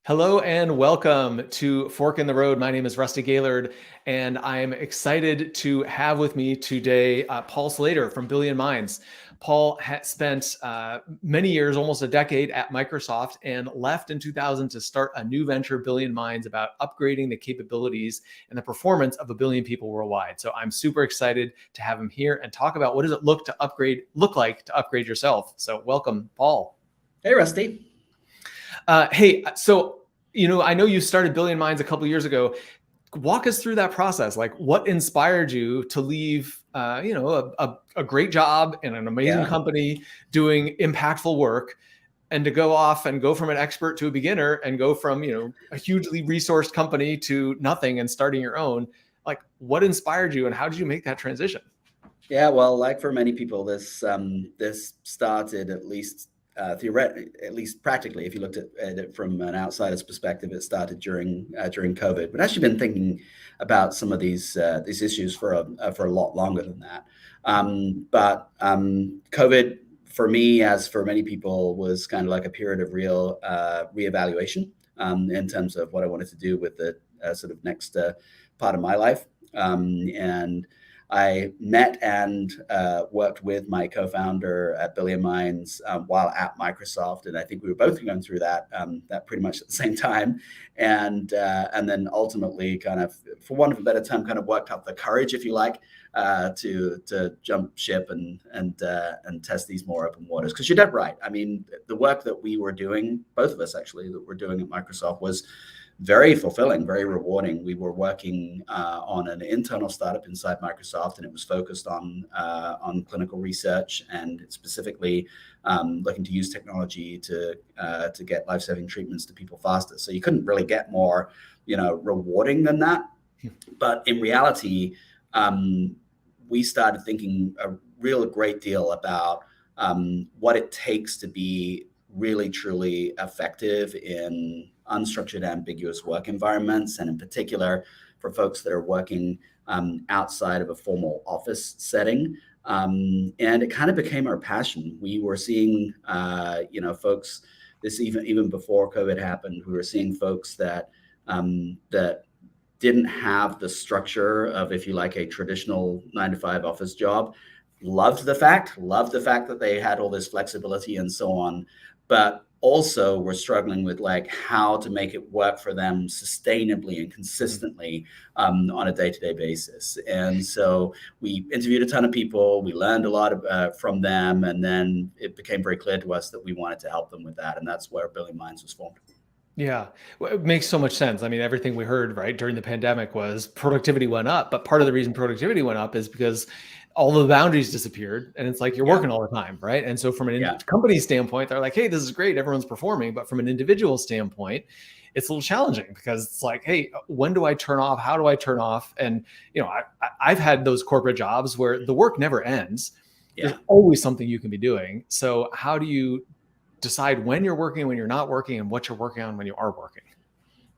Hello and welcome to Fork in the Road. My name is Rusty Gaylord, and I'm excited to have with me today Paul Slater from BillionMinds. Paul spent many years, almost a decade at Microsoft, and left in 2000 to start a new venture, BillionMinds, about upgrading the capabilities and the performance of 1 billion people worldwide. So I'm super excited to have him here and talk about what does it look like to upgrade yourself. So welcome, Paul. Hey, Rusty. I know you started BillionMinds a couple of years ago. Walk us through that process. Like, what inspired you to leave, a great job in an amazing company doing impactful work, and to go off and go from an expert to a beginner and go from, a hugely resourced company to nothing and starting your own? Like, what inspired you and how did you make that transition? Yeah, well, like for many people, this started at least theoretically, at least practically. If you looked at it from an outsider's perspective, it started during COVID. But actually, been thinking about some of these issues for a lot longer than that. But COVID, for me, as for many people, was kind of like a period of real reevaluation in terms of what I wanted to do with the sort of next part of my life. And I met and worked with my co-founder at BillionMinds while at Microsoft, and I think we were both going through that pretty much at the same time, and then ultimately, kind of, for want of a better term, kind of worked up the courage, if you like, to jump ship and test these more open waters. Because you're dead right. I mean, the work that we were doing, both of us actually, that we're doing at Microsoft was very fulfilling, very rewarding. We were working on an internal startup inside Microsoft, and it was focused on clinical research and specifically looking to use technology to get life-saving treatments to people faster. So you couldn't really get more, rewarding than that. But in reality, we started thinking a real great deal about what it takes to be really, truly effective in unstructured, ambiguous work environments, and in particular for folks that are working outside of a formal office setting. And it kind of became our passion. We were seeing, folks, this even before COVID happened, we were seeing folks that didn't have the structure of, if you like, a traditional 9-to-5 office job. Loved the fact that they had all this flexibility and so on, but also we're struggling with like how to make it work for them sustainably and consistently on a day-to-day basis. And so we interviewed a ton of people, we learned a lot from them, and then it became very clear to us that we wanted to help them with that, and that's where BillionMinds was formed. Yeah, well, it makes so much sense. I mean, everything we heard right during the pandemic was productivity went up, but part of the reason productivity went up is because all the boundaries disappeared, and it's like you're working all the time, right? And so from an company standpoint, they're like, hey, this is great, everyone's performing. But from an individual standpoint, it's a little challenging because it's like, hey, when do I turn off? How do I turn off? And I've had those corporate jobs where the work never ends. There's always something you can be doing. So how do you decide when you're working, when you're not working, and what you're working on when you are working?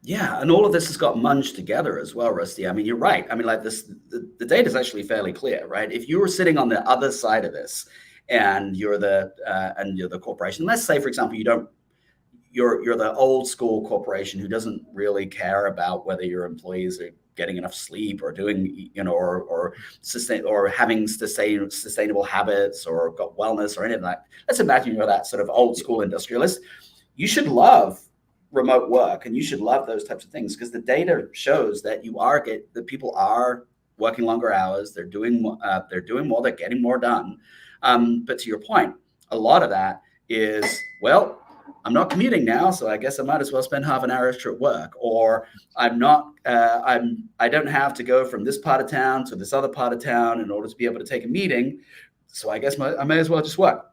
Yeah, and all of this has got munged together as well, Rusty. I mean, you're right. I mean, like this, the data is actually fairly clear, right? If you were sitting on the other side of this, and you're the corporation, let's say, for example, you're the old school corporation who doesn't really care about whether your employees are getting enough sleep or doing, or having sustainable habits or got wellness or anything like that. Let's imagine you're that sort of old school industrialist. You should love remote work, and you should love those types of things because the data shows that that people are working longer hours, they're doing more, they're getting more done. But to your point, a lot of that is, well, I'm not commuting now, so I guess I might as well spend half an hour extra at work, or I don't have to go from this part of town to this other part of town in order to be able to take a meeting, so I guess I may as well just work.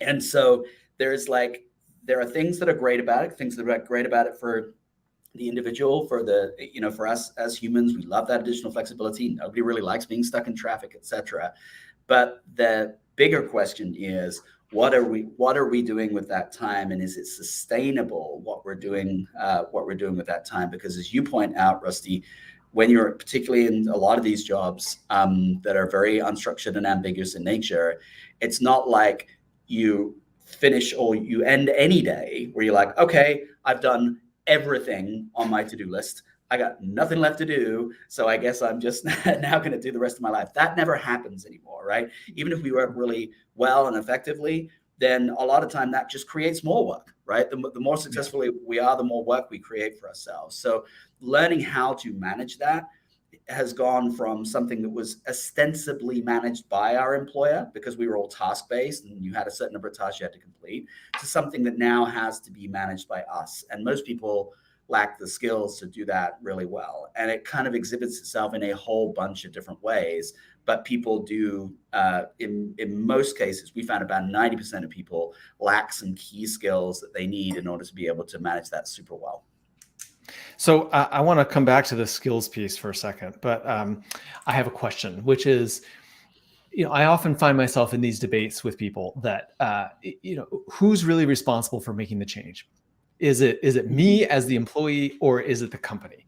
And so there are things that are great about it, things that are great about it for the individual, for us as humans. We love that additional flexibility. Nobody really likes being stuck in traffic, etc. But the bigger question is, what are we doing with that time, and is it sustainable what we're doing with that time? Because as you point out, Rusty, when you're particularly in a lot of these jobs that are very unstructured and ambiguous in nature, it's not like you finish or you end any day where you're like, okay, I've done everything on my to-do list. I got nothing left to do. So I guess I'm just now going to do the rest of my life. That never happens anymore, right? Even if we work really well and effectively, then a lot of time that just creates more work, right? The more successfully we are, the more work we create for ourselves. So learning how to manage that has gone from something that was ostensibly managed by our employer because we were all task-based and you had a certain number of tasks you had to complete, to something that now has to be managed by us. And most people lack the skills to do that really well. And it kind of exhibits itself in a whole bunch of different ways. But people do, in most cases, we found about 90% of people lack some key skills that they need in order to be able to manage that super well. So I want to come back to the skills piece for a second, but I have a question, which is, I often find myself in these debates with people that, who's really responsible for making the change? Is it me as the employee, or is it the company?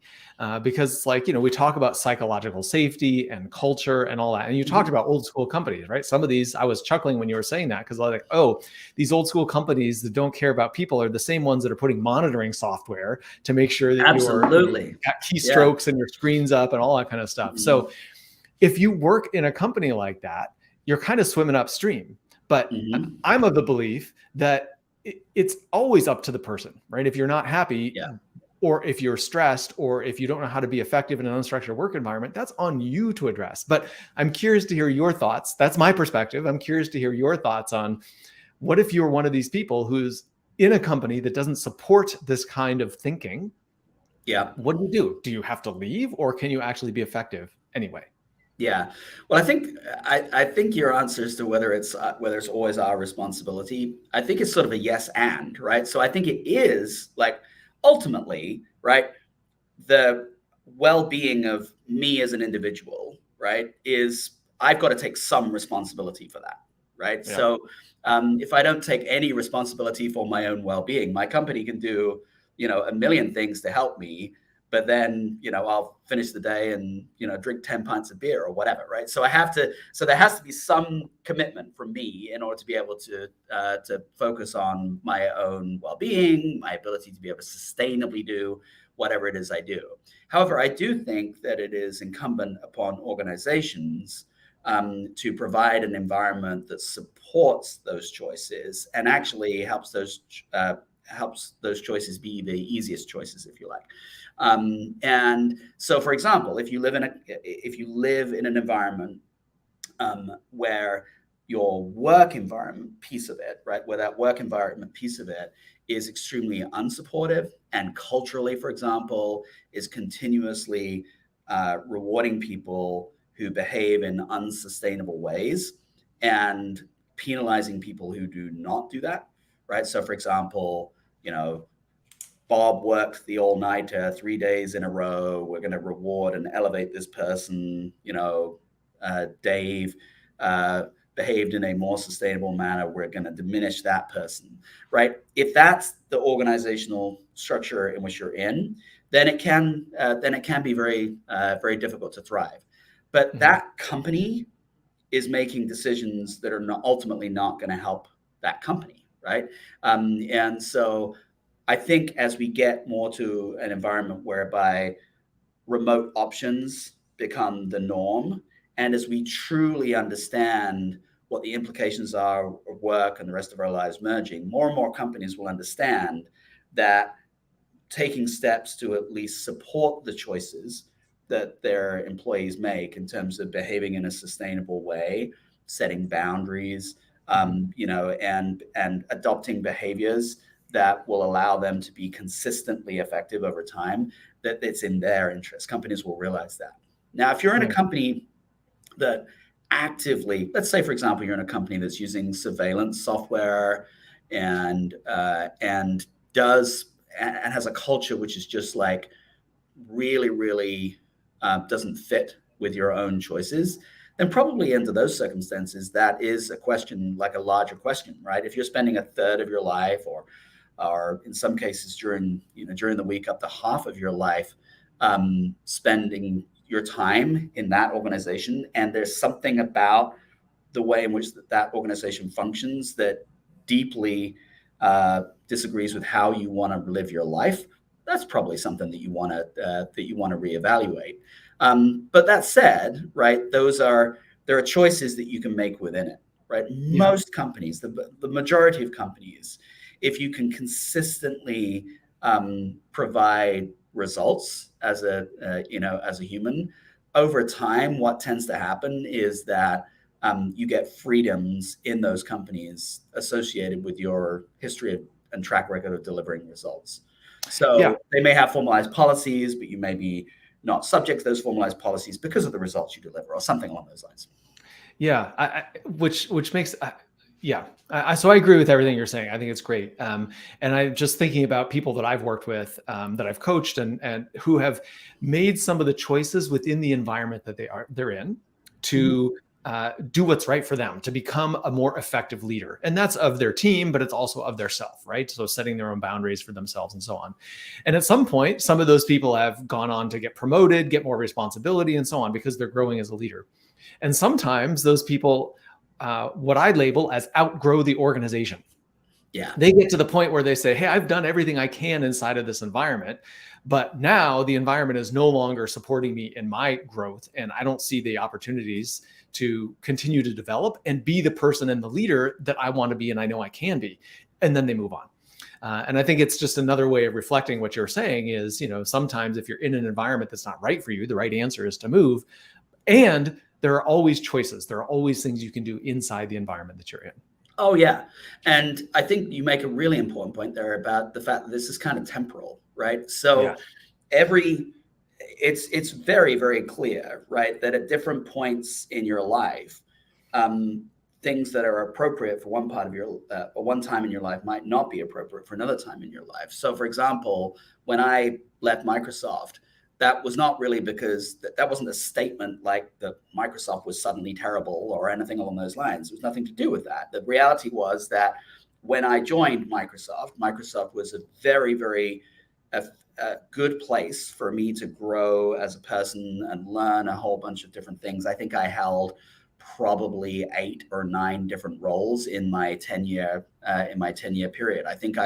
Because it's like, we talk about psychological safety and culture and all that. And you talked about old school companies, right? Some of these, I was chuckling when you were saying that, because I was like, oh, these old school companies that don't care about people are the same ones that are putting monitoring software to make sure that you've got keystrokes and your screen's up and all that kind of stuff. Mm-hmm. So if you work in a company like that, you're kind of swimming upstream. But I'm of the belief that it's always up to the person, right? If you're not happy, or if you're stressed, or if you don't know how to be effective in an unstructured work environment, that's on you to address. But I'm curious to hear your thoughts. That's my perspective. I'm curious to hear your thoughts on what if you're one of these people who's in a company that doesn't support this kind of thinking? Yeah. What do you do? Do you have to leave, or can you actually be effective anyway? Yeah. Well, I think your answer as to whether it's always our responsibility, I think it's sort of a yes and, right? So I think it is, like, ultimately, right, the well-being of me as an individual, right, is I've got to take some responsibility for that, right? Yeah. So if I don't take any responsibility for my own well-being, my company can do, a million things to help me, but then, I'll finish the day and, drink 10 pints of beer or whatever, right? So there has to be some commitment from me in order to be able to focus on my own well-being, my ability to be able to sustainably do whatever it is I do. However, I do think that it is incumbent upon organizations to provide an environment that supports those choices and actually helps those choices be the easiest choices, if you like. And so, for example, if you live in an environment where your work environment piece of it, right, where that work environment piece of it is extremely unsupportive and culturally, for example, is continuously rewarding people who behave in unsustainable ways and penalizing people who do not do that, right? So, for example, Bob worked the all-nighter 3 days in a row. We're going to reward and elevate this person. Dave behaved in a more sustainable manner. We're going to diminish that person, right? If that's the organizational structure in which you're in, then it can be very, very difficult to thrive. But that company is making decisions that are ultimately not going to help that company, right? And so I think as we get more to an environment whereby remote options become the norm, and as we truly understand what the implications are of work and the rest of our lives merging, more and more companies will understand that taking steps to at least support the choices that their employees make in terms of behaving in a sustainable way, setting boundaries, and adopting behaviors that will allow them to be consistently effective over time, that it's in their interest. Companies will realize that. Now, if you're in a company that actively, let's say, for example, you're in a company that's using surveillance software and has a culture which is just like really, really doesn't fit with your own choices, then probably under those circumstances, that is a question, like a larger question, right? If you're spending a third of your life, or in some cases during the week, up to half of your life, spending your time in that organization, and there's something about the way in which that organization functions that deeply disagrees with how you want to live your life, that's probably something that you want to reevaluate. But that said, right, there are choices that you can make within it, right? Yeah. Most companies, the majority of companies, if you can consistently provide results as a human, over time, what tends to happen is that you get freedoms in those companies associated with your history and track record of delivering results. Yeah. So they may have formalized policies, but you may be not subject to those formalized policies because of the results you deliver, or something along those lines. Yeah. Which makes, yeah. So I agree with everything you're saying. I think it's great. And I'm just thinking about people that I've worked with, that I've coached, and who have made some of the choices within the environment that they're in to do what's right for them, to become a more effective leader. And that's of their team, but it's also of their self, right? So setting their own boundaries for themselves and so on. And at some point, some of those people have gone on to get promoted, get more responsibility and so on, because they're growing as a leader. And sometimes those people, what I label as outgrow the organization. Yeah. They get to the point where they say, hey, I've done everything I can inside of this environment, but now the environment is no longer supporting me in my growth. And I don't see the opportunities to continue to develop and be the person and the leader that I want to be and I know I can be. And then they move on. And I think it's just another way of reflecting what you're saying is, sometimes if you're in an environment that's not right for you, the right answer is to move. And there are always choices. There are always things you can do inside the environment that you're in. Oh, yeah. And I think you make a really important point there about the fact that this is kind of temporal, right? So it's very, very clear, right, that at different points in your life, things that are appropriate for one part of your one time in your life might not be appropriate for another time in your life. So, for example, when I left Microsoft, that was not really because that wasn't a statement like that Microsoft was suddenly terrible or anything along those lines. It was nothing to do with that. The reality was that when I joined Microsoft was a very, very good place for me to grow as a person and learn a whole bunch of different things. I think I held probably 8 or 9 different roles in my 10-year period. I think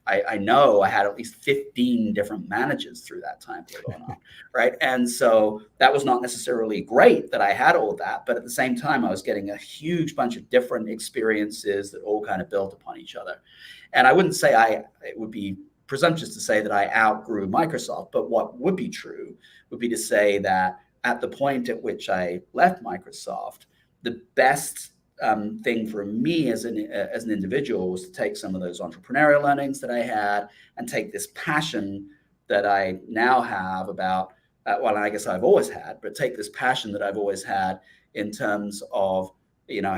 I know I had at least 15 different managers through that time period going on, right? And so that was not necessarily great that I had all of that, but at the same time, I was getting a huge bunch of different experiences that all kind of built upon each other. And I wouldn't say it would be presumptuous to say that I outgrew Microsoft, but what would be true would be to say that at the point at which I left Microsoft, the best thing for me as an individual was to take some of those entrepreneurial learnings that I had and take this passion that I now have about, well, I guess I've always had, but take this passion that I've always had in terms of,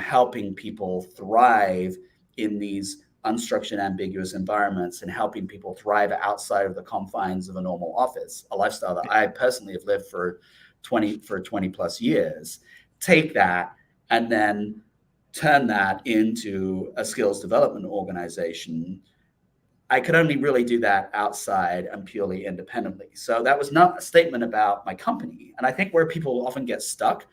helping people thrive in these unstructured, ambiguous environments and helping people thrive outside of the confines of a normal office, a lifestyle that I personally have lived for 20 plus years. Take that and then turn that into a skills development organization. I could only really do that outside and purely independently. So that was not a statement about my company. And I think where people often get stuck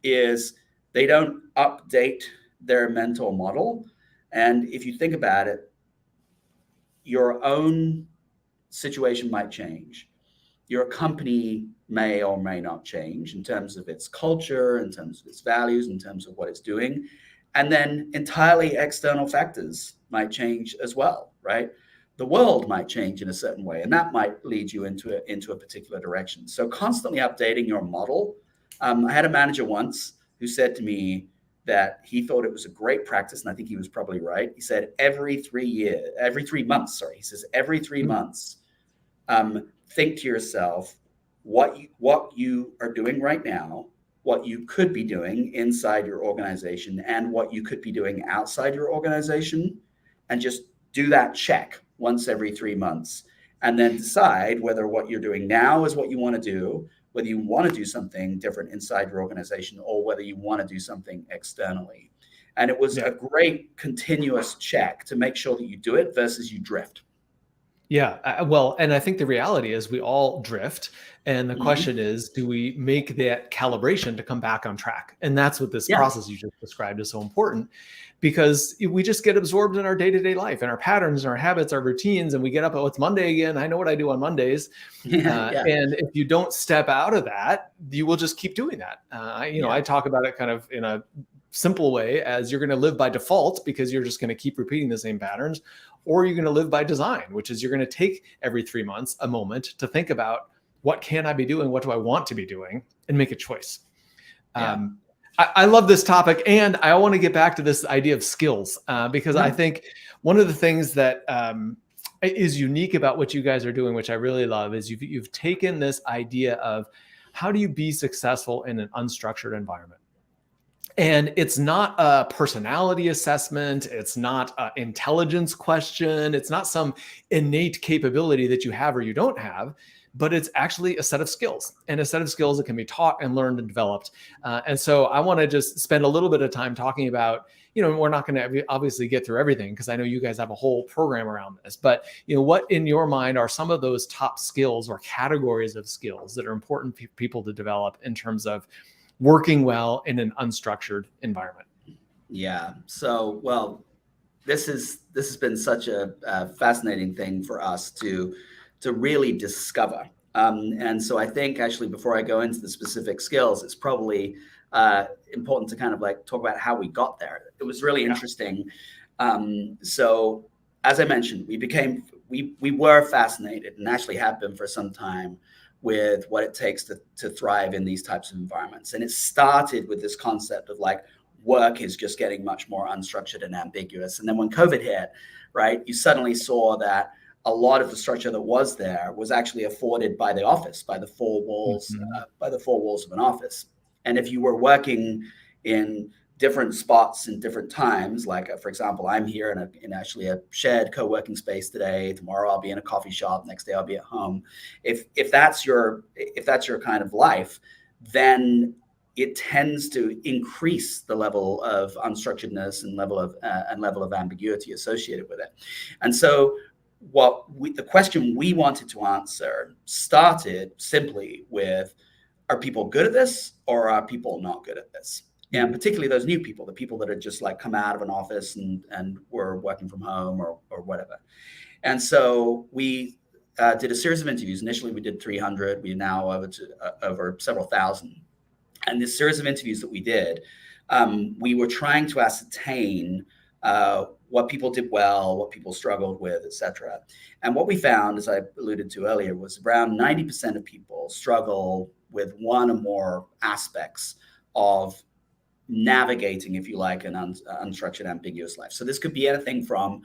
is they don't update their mental model. And if you think about it, your own situation might change. Your company may or may not change in terms of its culture, in terms of its values, in terms of what it's doing. And then entirely external factors might change as well, right? The world might change in a certain way, and that might lead you into a particular direction. So constantly updating your model. I had a manager once who said to me that he thought it was a great practice, and I think he was probably right. He said every 3 months, he says every 3 months, think to yourself what you are doing right now, what you could be doing inside your organization, and what you could be doing outside your organization, and just do that check once every 3 months, and then decide whether what you're doing now is what you want to do, whether you want to do something different inside your organization, or whether you want to do something externally. And it was a great continuous check to make sure that you do it versus you drift. Yeah. Well, and I think the reality is we all drift. And the Mhm. question is, do we make that calibration to come back on track? And that's what this Yeah. process you just described is so important, because we just get absorbed in our day-to-day life and our patterns and our habits, our routines, and we get up, oh, it's Monday again. I know what I do on Mondays. Yeah. Yeah. And if you don't step out of that, you will just keep doing that. Yeah. I talk about it kind of in a simple way as you're going to live by default because you're just going to keep repeating the same patterns, or you're going to live by design, which is you're going to take every 3 months a moment to think about what can I be doing, what do I want to be doing, and make a choice. Yeah. I love this topic, and I want to get back to this idea of skills because I Yeah. think one of the things that is unique about what you guys are doing, which I really love, is you've taken this idea of how do you be successful in an unstructured environment. And it's not a personality assessment. It's not an intelligence question. It's not some innate capability that you have or you don't have, but it's actually a set of skills, and a set of skills that can be taught and learned and developed. And so I want to just spend a little bit of time talking about, we're not going to obviously get through everything because I know you guys have a whole program around this, but what in your mind are some of those top skills or categories of skills that are important for people to develop in terms of working well in an unstructured environment? Yeah. So, well, this has been such a fascinating thing for us to really discover. And so I think actually before I go into the specific skills, it's probably important to kind of like talk about how we got there. It was really Yeah. interesting. So as I mentioned, we were fascinated and actually have been for some time with what it takes to thrive in these types of environments. And it started with this concept of like, work is just getting much more unstructured and ambiguous. And then when COVID hit, right, you suddenly saw that a lot of the structure that was there was actually afforded by the office, by the four walls, Mhm. of an office. And if you were working in different spots in different times, like for example, I'm here in actually a shared co-working space today. Tomorrow I'll be in a coffee shop. Next day I'll be at home. If that's your kind of life, then it tends to increase the level of unstructuredness and level of ambiguity associated with it. And so the question we wanted to answer started simply with, are people good at this or are people not good at this? And Mhm. particularly those new people, the people that are just like come out of an office and were working from home or whatever. And so we did a series of interviews. Initially, we did 300. We now over several thousand. And this series of interviews that we did, we were trying to ascertain what people did well, what people struggled with, etc. And what we found, as I alluded to earlier, was around 90% of people struggle with one or more aspects of navigating, if you like, an unstructured, ambiguous life. So this could be anything from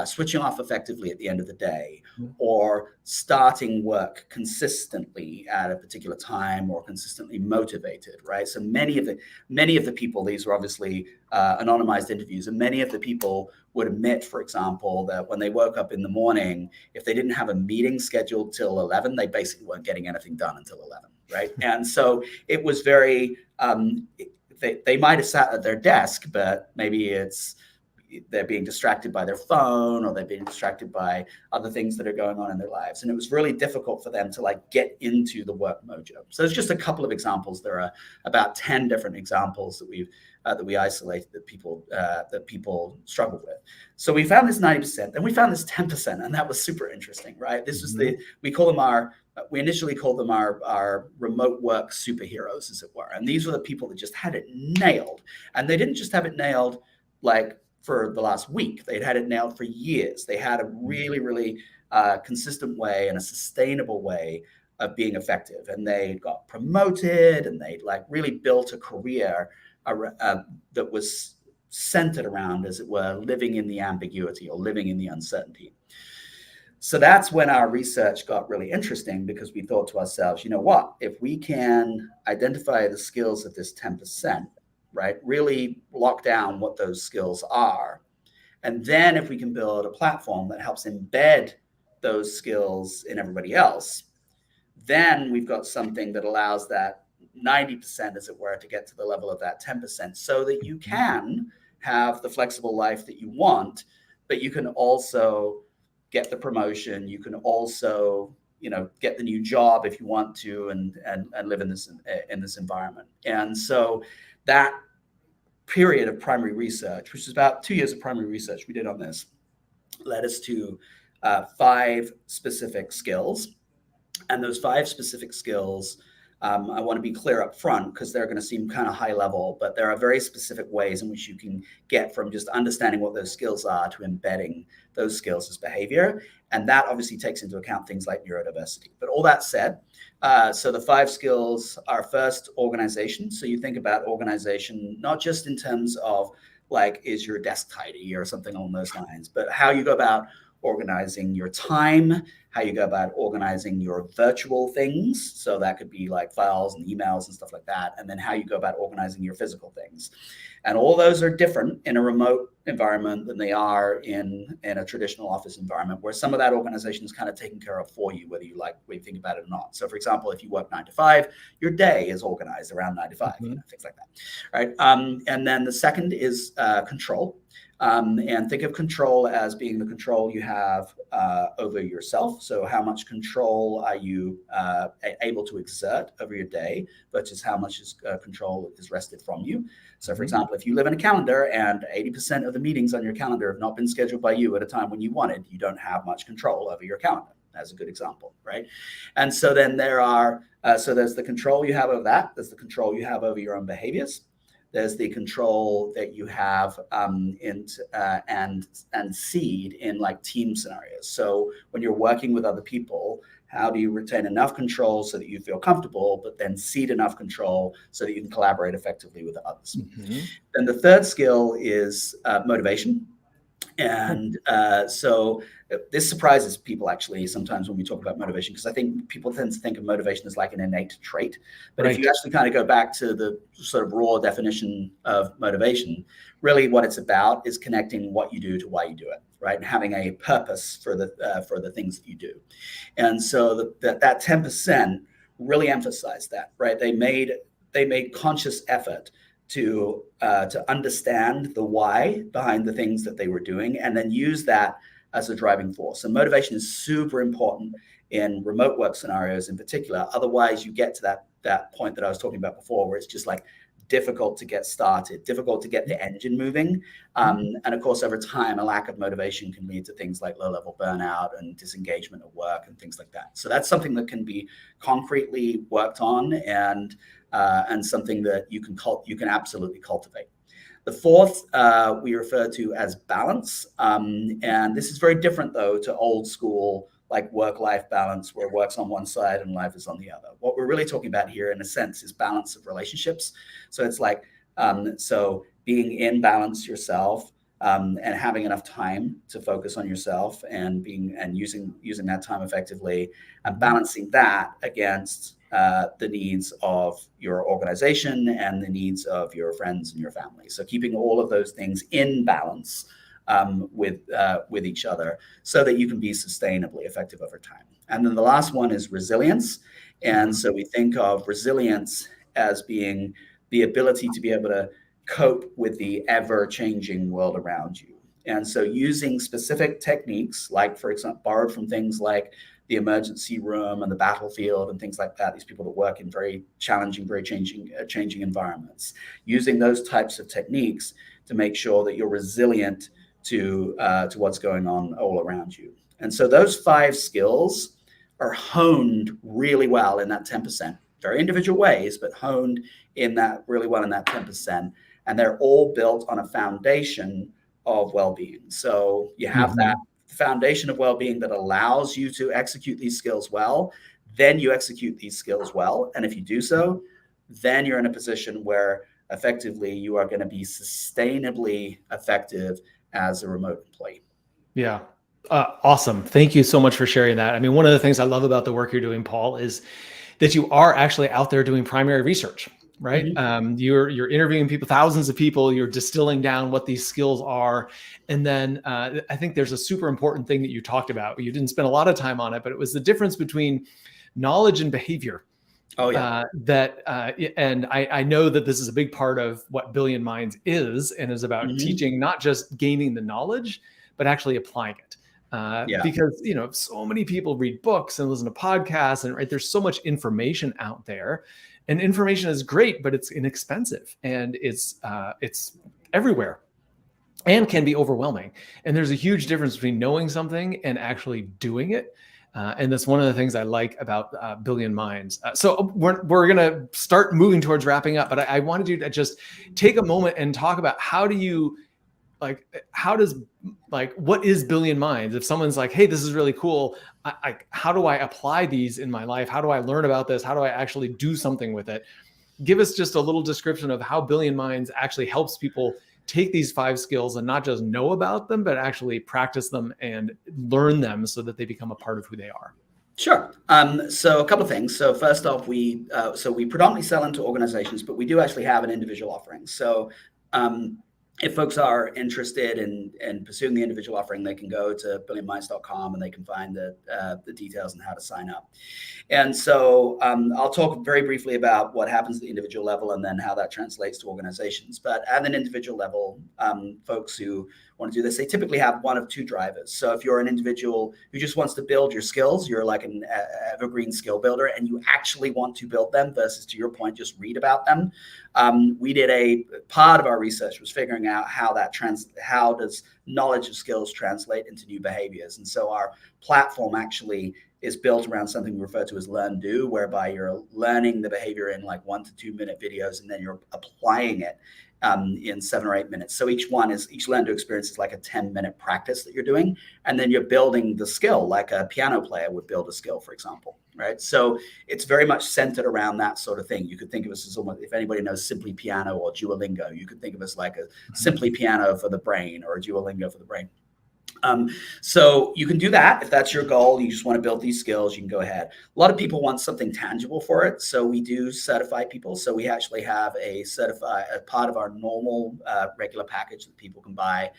switching off effectively at the end of the day, or starting work consistently at a particular time, or consistently motivated, right? So many of the people, these were obviously anonymized interviews, and many of the people would admit, for example, that when they woke up in the morning, if they didn't have a meeting scheduled till 11, they basically weren't getting anything done until 11, right? And so it was very they might have sat at their desk, but maybe they're being distracted by their phone, or they're being distracted by other things that are going on in their lives. And it was really difficult for them to like get into the work mojo. So there's just a couple of examples. There are about 10 different examples that we isolated that people struggled with. So we found this 90%, then we found this 10%, and that was super interesting, right? This was we initially called them our remote work superheroes, as it were. And these were the people that just had it nailed. And they didn't just have it nailed like for the last week. They'd had it nailed for years. They had a really, really consistent way and a sustainable way of being effective. And they got promoted, and they like really built a career that was centered around, as it were, living in the ambiguity or living in the uncertainty. So that's when our research got really interesting, because we thought to ourselves, you know what, if we can identify the skills of this 10%, right, really lock down what those skills are, and then if we can build a platform that helps embed those skills in everybody else, then we've got something that allows that 90%, as it were, to get to the level of that 10%, so that you can have the flexible life that you want, but you can also get the promotion. You can also, get the new job if you want to, and live in this environment. And so that period of primary research, which is about 2 years of primary research we did on this, led us to 5 specific skills. And those 5 specific skills, I want to be clear up front because they're going to seem kind of high level, but there are very specific ways in which you can get from just understanding what those skills are to embedding those skills as behavior. And that obviously takes into account things like neurodiversity. But all that said, so the 5 skills are: first, organization. So you think about organization, not just in terms of like, is your desk tidy or something along those lines, but how you go about organizing your time, how you go about organizing your virtual things. So that could be like files and emails and stuff like that. And then how you go about organizing your physical things. And all those are different in a remote environment than they are in a traditional office environment, where some of that organization is kind of taken care of for you, whether you think about it or not. So for example, if you work 9 to 5, your day is organized around 9 to 5, things like that. Right. And then the second is control. And think of control as being the control you have over yourself. So how much control are you able to exert over your day versus how much control is wrested from you. So for example, if you live in a calendar and 80% of the meetings on your calendar have not been scheduled by you at a time when you wanted, you don't have much control over your calendar. That's a good example, right? And so then there's the control you have over that. There's the control you have over your own behaviors. There's the control that you have and seed in like team scenarios. So when you're working with other people, how do you retain enough control so that you feel comfortable, but then seed enough control so that you can collaborate effectively with others? Then the third skill is motivation. And so this surprises people actually sometimes when we talk about motivation, because I think people tend to think of motivation as like an innate trait. But if you actually kind of go back to the sort of raw definition of motivation, really what it's about is connecting what you do to why you do it, right? And having a purpose for the things that you do. And so that 10% really emphasized that, right? They made conscious effort to understand the why behind the things that they were doing, and then use that as a driving force. And motivation is super important in remote work scenarios in particular. Otherwise, you get to that point that I was talking about before, where it's just like difficult to get started, difficult to get the engine moving. And of course, over time, a lack of motivation can lead to things like low-level burnout and disengagement at work and things like that. So that's something that can be concretely worked on, and something that you can absolutely cultivate. The fourth we refer to as balance, and this is very different though to old school like work-life balance, where work's on one side and life is on the other. What we're really talking about here, in a sense, is balance of relationships. So it's like so being in balance yourself, and having enough time to focus on yourself, and using that time effectively, and balancing that against the needs of your organization and the needs of your friends and your family. So keeping all of those things in balance with each other, so that you can be sustainably effective over time. And then the last one is resilience. And so we think of resilience as being the ability to be able to cope with the ever-changing world around you. And so using specific techniques, like, for example, borrowed from things like the emergency room and the battlefield and things like that, these people that work in very challenging, very changing environments, using those types of techniques to make sure that you're resilient to what's going on all around you. And so those 5 skills are honed really well in that 10%, very individual ways, but honed in that really well in that 10%. And they're all built on a foundation of well-being. So you have that foundation of well-being that allows you to execute these skills well. Then you execute these skills well. And if you do so, then you're in a position where effectively you are going to be sustainably effective as a remote employee. Yeah. Awesome. Thank you so much for sharing that. I mean, one of the things I love about the work you're doing, Paul, is that you are actually out there doing primary research, right? You're interviewing people, thousands of people, you're distilling down what these skills are. And then I think there's a super important thing that you talked about. You didn't spend a lot of time on it, but it was the difference between knowledge and behavior. Oh, yeah. And I know that this is a big part of what BillionMinds is, and is about teaching, not just gaining the knowledge, but actually applying it. Yeah. because so many people read books and listen to podcasts, and right, there's so much information out there, and information is great, but it's inexpensive and it's everywhere and can be overwhelming. And there's a huge difference between knowing something and actually doing it. And that's one of the things I like about Billion Minds. So we're going to start moving towards wrapping up, but I wanted you to just take a moment and talk about what is Billion Minds? If someone's like, hey, this is really cool, how do I apply these in my life? How do I learn about this? How do I actually do something with it? Give us just a little description of how Billion Minds actually helps people take these 5 skills and not just know about them, but actually practice them and learn them so that they become a part of who they are. Sure. So a couple of things. So first off, we predominantly sell into organizations, but we do actually have an individual offering. So if folks are interested in pursuing the individual offering, they can go to BillionMinds.com and they can find the details on how to sign up. And so I'll talk very briefly about what happens at the individual level and then how that translates to organizations. But at an individual level, folks who want to do this, they typically have one of 2 drivers. So if you're an individual who just wants to build your skills, you're like an evergreen skill builder, and you actually want to build them versus, to your point, just read about them. We did a part of our research was figuring out how does knowledge of skills translate into new behaviors. And so our platform actually is built around something we refer to as learn do, whereby you're learning the behavior in like 1 to 2 minute videos, and then you're applying it in 7 or 8 minutes. So each learn to experience is like a 10-minute practice that you're doing. And then you're building the skill like a piano player would build a skill, for example, right? So it's very much centered around that sort of thing. You could think of us as almost, if anybody knows Simply Piano or Duolingo, you could think of us like a Simply Piano for the brain or a Duolingo for the brain. So you can do that if that's your goal. You just want to build these skills, you can go ahead. A lot of people want something tangible for it. So we do certify people. So we actually have a part of our normal regular package that people can buy.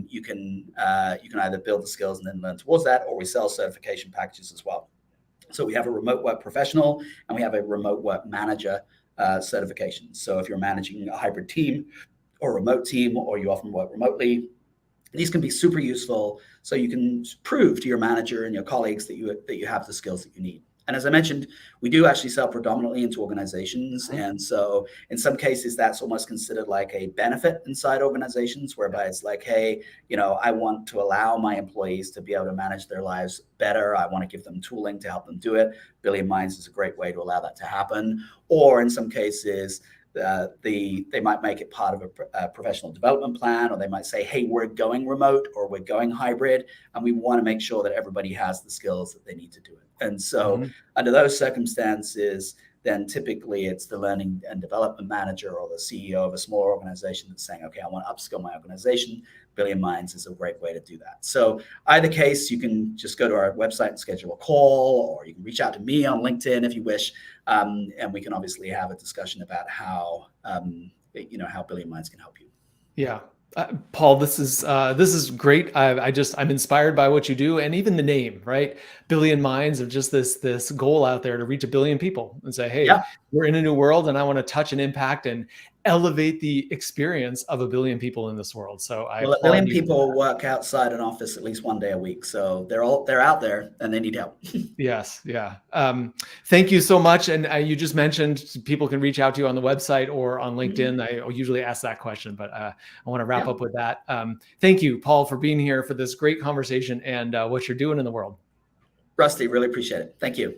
You can either build the skills and then learn towards that, or we sell certification packages as well. So we have a remote work professional and we have a remote work manager certification. So if you're managing a hybrid team or remote team, or you often work remotely, these can be super useful, so you can prove to your manager and your colleagues that you have the skills that you need. And as I mentioned, we do actually sell predominantly into organizations. And so in some cases, that's almost considered like a benefit inside organizations, whereby it's like, hey, I want to allow my employees to be able to manage their lives better. I want to give them tooling to help them do it. Billion Minds is a great way to allow that to happen. Or in some cases, they might make it part of a professional development plan, or they might say, hey, we're going remote or we're going hybrid, and we want to make sure that everybody has the skills that they need to do it. And so under those circumstances, then typically it's the learning and development manager or the CEO of a smaller organization that's saying, okay, I want to upskill my organization. Billion Minds is a great way to do that. So either case, you can just go to our website and schedule a call, or you can reach out to me on LinkedIn if you wish. And we can obviously have a discussion about how Billion Minds can help you. Yeah. Paul, this is great. I'm inspired by what you do, and even the name, right? Billion Minds, of just this goal out there to reach 1 billion people and say, hey, we're in a new world, and I want to touch and impact and elevate the experience of 1 billion people in this world. So 1 billion people work outside an office at least 1 day a week. So they're out there and they need help. Yes. Yeah. Thank you so much. And you just mentioned people can reach out to you on the website or on LinkedIn. I usually ask that question, but I want to wrap up with that. Thank you, Paul, for being here for this great conversation and what you're doing in the world. Rusty, really appreciate it. Thank you.